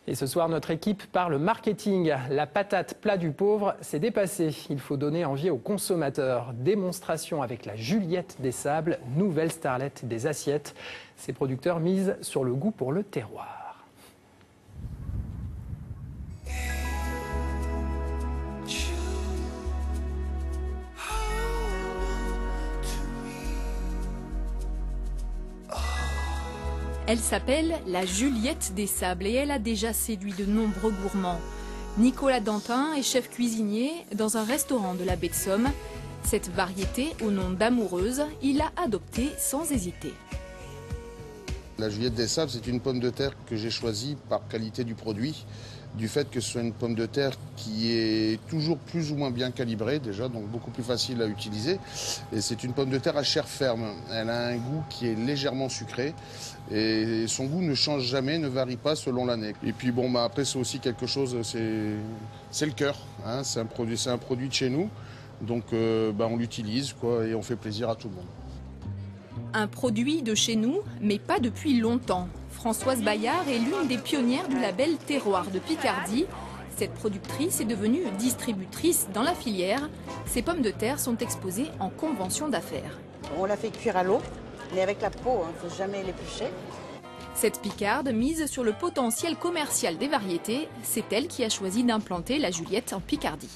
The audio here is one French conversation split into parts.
Et ce soir, notre équipe parle marketing. La patate plat du pauvre s'est dépassée. Il faut donner envie aux consommateurs. Démonstration avec la Juliette des Sables, nouvelle starlette des assiettes. Ces producteurs misent sur le goût pour le terroir. Elle s'appelle la Juliette des Sables et elle a déjà séduit de nombreux gourmands. Nicolas Dantin est chef cuisinier dans un restaurant de la baie de Somme. Cette variété, au nom d'amoureuse, il l'a adoptée sans hésiter. La Juliette des Sables, c'est une pomme de terre que j'ai choisie par qualité du produit, du fait que ce soit une pomme de terre qui est toujours plus ou moins bien calibrée déjà, donc beaucoup plus facile à utiliser. Et c'est une pomme de terre à chair ferme. Elle a un goût qui est légèrement sucré et son goût ne change jamais, ne varie pas selon l'année. Et puis bon, après c'est aussi quelque chose, c'est le cœur, hein, c'est un produit de chez nous, donc on l'utilise et on fait plaisir à tout le monde. Un produit de chez nous, mais pas depuis longtemps. Françoise Bayard est l'une des pionnières du label Terroir de Picardie. Cette productrice est devenue distributrice dans la filière. Ces pommes de terre sont exposées en convention d'affaires. On la fait cuire à l'eau, mais avec la peau, il ne faut jamais l'éplucher. Cette Picarde mise sur le potentiel commercial des variétés. C'est elle qui a choisi d'implanter la Juliette en Picardie.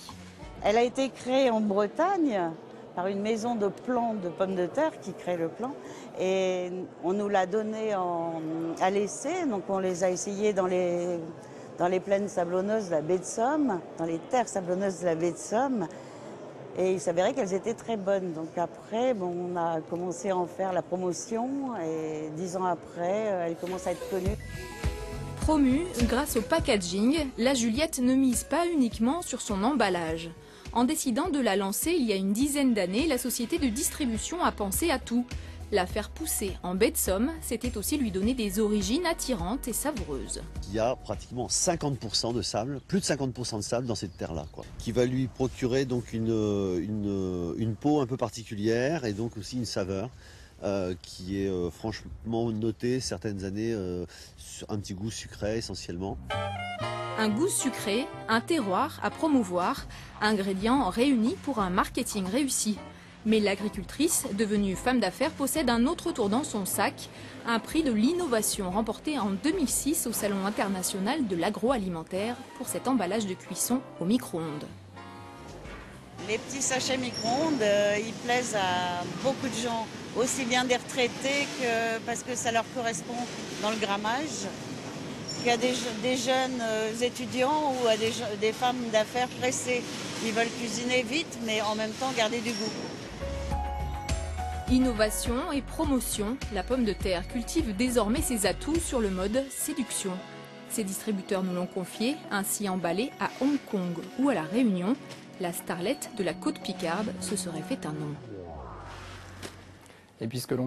Elle a été créée en Bretagne par une maison de plants de pommes de terre qui crée le plant. Et on nous l'a donné à l'essai, donc on les a essayés dans les plaines sablonneuses de la baie de Somme, dans les terres sablonneuses de la baie de Somme. Et il s'avérait qu'elles étaient très bonnes. Donc après, on a commencé à en faire la promotion et 10 ans après, elle commence à être connue. Promue grâce au packaging, la Juliette ne mise pas uniquement sur son emballage. En décidant de la lancer il y a une dizaine d'années, la société de distribution a pensé à tout. La faire pousser en baie de Somme, c'était aussi lui donner des origines attirantes et savoureuses. Il y a pratiquement 50% de sable, plus de 50% de sable dans cette terre-là, qui va lui procurer donc une peau un peu particulière et donc aussi une saveur qui est franchement notée certaines années sur un petit goût sucré essentiellement. Un goût sucré, un terroir à promouvoir, ingrédients réunis pour un marketing réussi. Mais l'agricultrice, devenue femme d'affaires, possède un autre tour dans son sac, un prix de l'innovation remporté en 2006 au Salon international de l'agroalimentaire pour cet emballage de cuisson au micro-ondes. Les petits sachets micro-ondes, ils plaisent à beaucoup de gens, aussi bien des retraités que parce que ça leur correspond dans le grammage, qu'à des jeunes étudiants ou à des femmes d'affaires pressées. Ils veulent cuisiner vite, mais en même temps garder du goût. Innovation et promotion, la pomme de terre cultive désormais ses atouts sur le mode séduction. Ses distributeurs nous l'ont confié, ainsi emballée à Hong Kong ou à La Réunion, la starlette de la côte picarde se serait fait un nom. Et puisque l'on